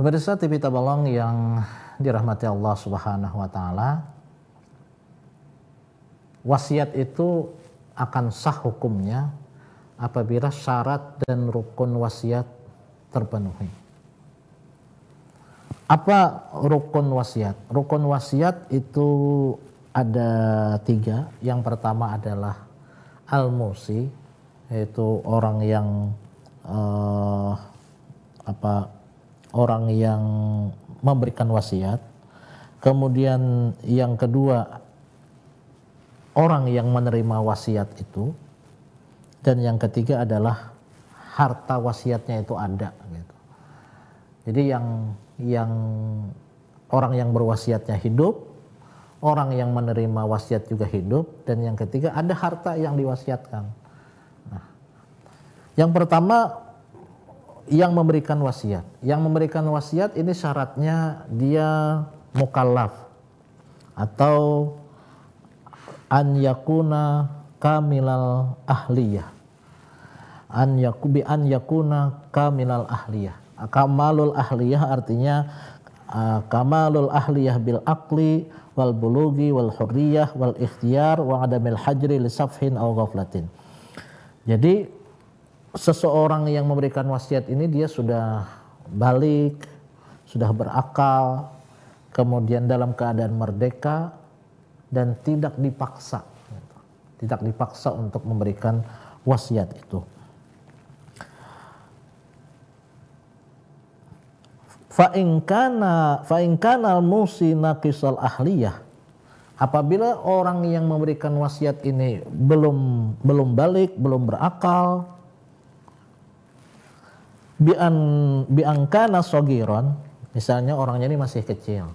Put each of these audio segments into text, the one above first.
Pemirsa TV Tabalong yang dirahmati Allah Subhanahu wa taala, wasiat itu akan sah hukumnya apabila syarat dan rukun wasiat terpenuhi. Apa rukun wasiat? Rukun wasiat itu ada 3. Yang pertama adalah al-musi, yaitu orang yang orang yang memberikan wasiat. Kemudian yang kedua, orang yang menerima wasiat itu. Dan yang ketiga adalah harta wasiatnya itu ada gitu. Jadi yang orang yang berwasiatnya hidup, orang yang menerima wasiat juga hidup, dan yang ketiga ada harta yang diwasiatkan. Nah, yang pertama yang memberikan wasiat. Yang memberikan wasiat ini syaratnya dia mukallaf atau an yakuna kamilal ahliyah. An yakuna kamilal ahliyah. Kamalul ahliyah artinya kamalul ahliyah bil aqli wal bulugi wal hurriyah wal ikhtiyar wa adamil hajri li safhin aw ghaflatin. Jadi seseorang yang memberikan wasiat ini dia sudah balik, sudah berakal, kemudian dalam keadaan merdeka dan tidak dipaksa. Tidak dipaksa untuk memberikan wasiat itu. Fa in kana al-musi naqisal ahliyah. Apabila orang yang memberikan wasiat ini belum balik, belum berakal, bi kana sagiran, misalnya orangnya ini masih kecil,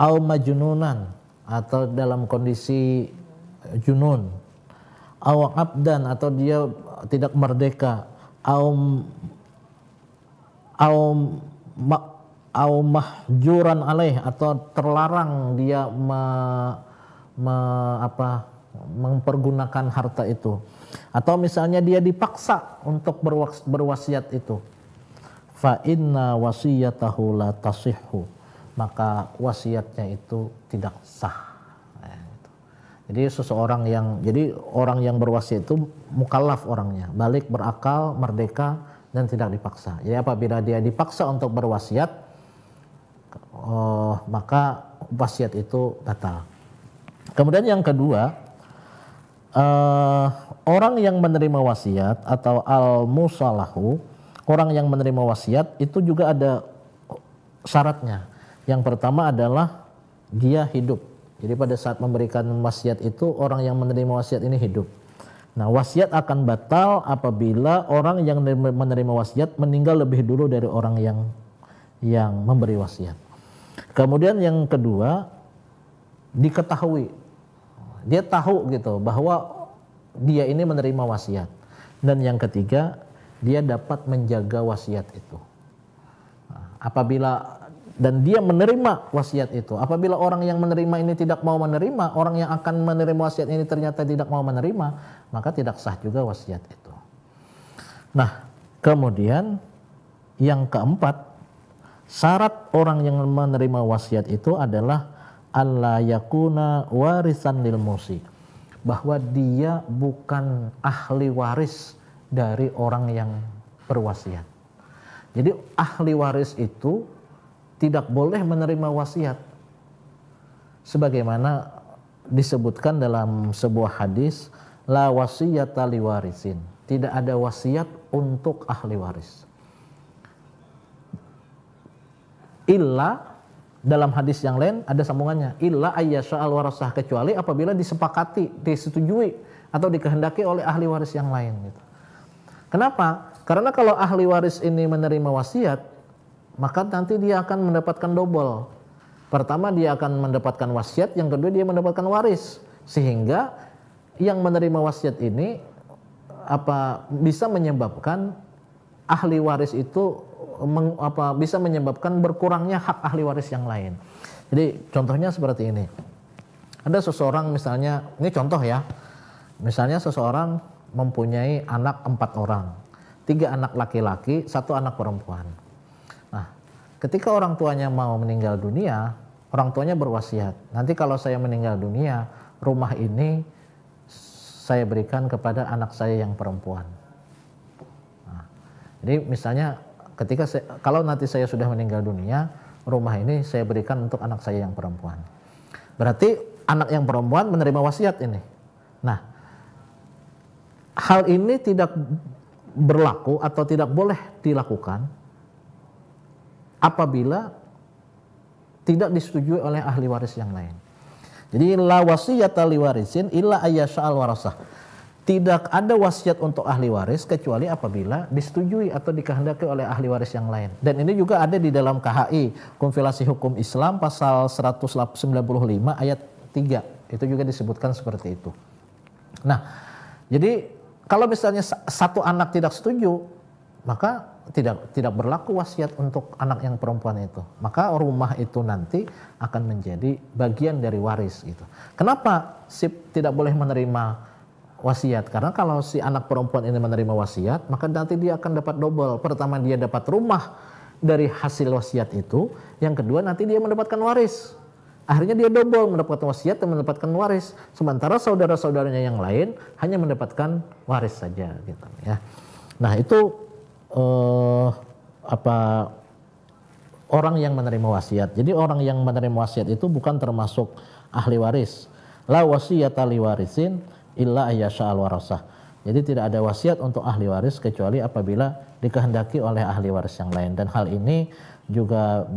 au majnunan atau dalam kondisi junun, au abdan atau dia tidak merdeka, au mahjuran alaih atau terlarang dia mempergunakan harta itu, atau misalnya dia dipaksa untuk berwasiat itu, fa inna wasiyatahu la tasihhu, maka wasiatnya itu tidak sah. Jadi orang yang berwasiat itu mukallaf orangnya, balik, berakal, merdeka dan tidak dipaksa. Jadi apabila dia dipaksa untuk berwasiat, maka wasiat itu batal. Kemudian yang kedua, orang yang menerima wasiat atau al-musalahu, orang yang menerima wasiat itu juga ada syaratnya. Yang pertama adalah dia hidup. Jadi pada saat memberikan wasiat itu orang yang menerima wasiat ini hidup. Nah, wasiat akan batal apabila orang yang menerima wasiat meninggal lebih dulu dari orang yang memberi wasiat. Kemudian yang kedua, diketahui. Dia tahu gitu bahwa dia ini menerima wasiat. Dan yang ketiga, dia dapat menjaga wasiat itu. Dan dia menerima wasiat itu. Apabila orang yang menerima ini tidak mau menerima, orang yang akan menerima wasiat ini ternyata tidak mau menerima, maka tidak sah juga wasiat itu. Nah, kemudian yang keempat, syarat orang yang menerima wasiat itu adalah alla yakuna warisan lil musi, bahwa dia bukan ahli waris dari orang yang berwasiat. Jadi ahli waris itu tidak boleh menerima wasiat, sebagaimana disebutkan dalam sebuah hadis, la wasiyata liwarisin, tidak ada wasiat untuk ahli waris. Illa, dalam hadis yang lain ada sambungannya, illa ayyasha al-warasah, kecuali apabila disepakati, disetujui atau dikehendaki oleh ahli waris yang lain gitu. Kenapa? Karena kalau ahli waris ini menerima wasiat, maka nanti dia akan mendapatkan double. Pertama dia akan mendapatkan wasiat, yang kedua dia mendapatkan waris. Sehingga yang menerima wasiat ini bisa menyebabkan ahli waris itu bisa menyebabkan berkurangnya hak ahli waris yang lain. Jadi contohnya seperti ini. Ada seseorang misalnya, ini contoh ya. Misalnya seseorang mempunyai anak 4 orang. 3 anak laki-laki, 1 anak perempuan. Nah, ketika orang tuanya mau meninggal dunia, orang tuanya berwasiat, nanti kalau saya meninggal dunia, rumah ini saya berikan kepada anak saya yang perempuan. Nah, jadi misalnya kalau nanti saya sudah meninggal dunia, rumah ini saya berikan untuk anak saya yang perempuan. Berarti anak yang perempuan menerima wasiat ini. Nah, hal ini tidak berlaku atau tidak boleh dilakukan apabila tidak disetujui oleh ahli waris yang lain. Jadi la wasiyata li warisin illa ayyasha'al warasah. Tidak ada wasiat untuk ahli waris kecuali apabila disetujui atau dikehendaki oleh ahli waris yang lain. Dan ini juga ada di dalam KHI, Kompilasi Hukum Islam pasal 195 ayat 3. Itu juga disebutkan seperti itu. Nah, jadi kalau misalnya satu anak tidak setuju, maka tidak berlaku wasiat untuk anak yang perempuan itu. Maka rumah itu nanti akan menjadi bagian dari waris gitu. Kenapa tidak boleh menerima wasiat? Karena kalau si anak perempuan ini menerima wasiat, maka nanti dia akan dapat double. Pertama dia dapat rumah dari hasil wasiat itu, yang kedua nanti dia mendapatkan waris. Akhirnya dia double, mendapatkan wasiat dan mendapatkan waris. Sementara saudara-saudaranya yang lain hanya mendapatkan waris saja gitu ya. Nah, itu orang yang menerima wasiat. Jadi orang yang menerima wasiat itu bukan termasuk ahli waris. La wasiyata li warisin illa ayyasha'al warasah. Jadi tidak ada wasiat untuk ahli waris kecuali apabila dikehendaki oleh ahli waris yang lain. Dan hal ini juga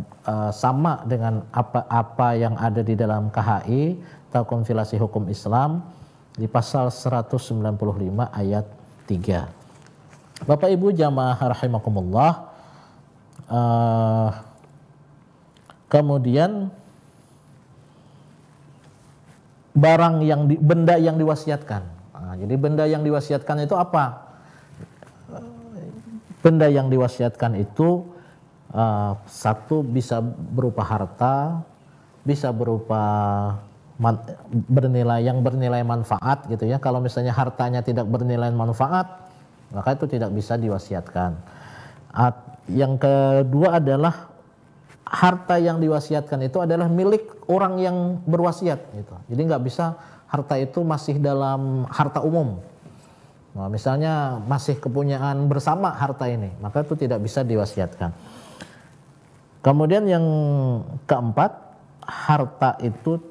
sama dengan apa yang ada di dalam KHI atau Kompilasi Hukum Islam di pasal 195 ayat 3. Bapak Ibu jamaah rahimakumullah, kemudian benda yang diwasiatkan. Nah, jadi benda yang diwasiatkan itu apa? Benda yang diwasiatkan itu satu bisa berupa harta, bisa berupa bernilai manfaat gitu ya. Kalau misalnya hartanya tidak bernilai manfaat, maka itu tidak bisa diwasiatkan. Yang kedua adalah harta yang diwasiatkan itu adalah milik orang yang berwasiat gitu. Jadi nggak bisa harta itu masih dalam harta umum. Nah, misalnya masih kepunyaan bersama harta ini, maka itu tidak bisa diwasiatkan. Kemudian yang keempat, harta itu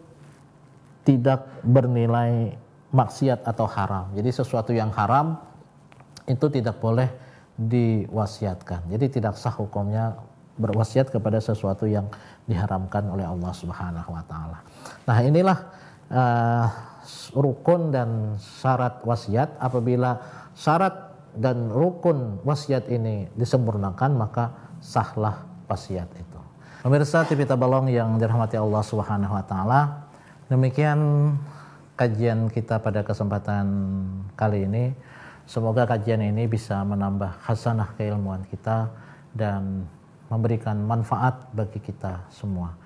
tidak bernilai maksiat atau haram. Jadi sesuatu yang haram itu tidak boleh diwasiatkan. Jadi tidak sah hukumnya berwasiat kepada sesuatu yang diharamkan oleh Allah Subhanahu wa taala. Nah, inilah rukun dan syarat wasiat. Apabila syarat dan rukun wasiat ini disempurnakan, maka sahlah wasiat itu. Pemirsa TV Tabalong yang dirahmati Allah Subhanahu wa taala, demikian kajian kita pada kesempatan kali ini. Semoga kajian ini bisa menambah khasanah keilmuan kita dan memberikan manfaat bagi kita semua.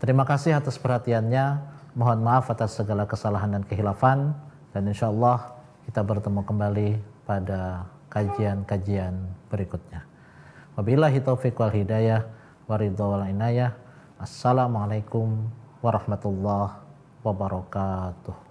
Terima kasih atas perhatiannya. Mohon maaf atas segala kesalahan dan kehilafan, dan insya Allah kita bertemu kembali pada kajian-kajian berikutnya. Wabillahi taufiq wal hidayah, waridha wal inayah. Assalamualaikum warahmatullahi wabarakatuh.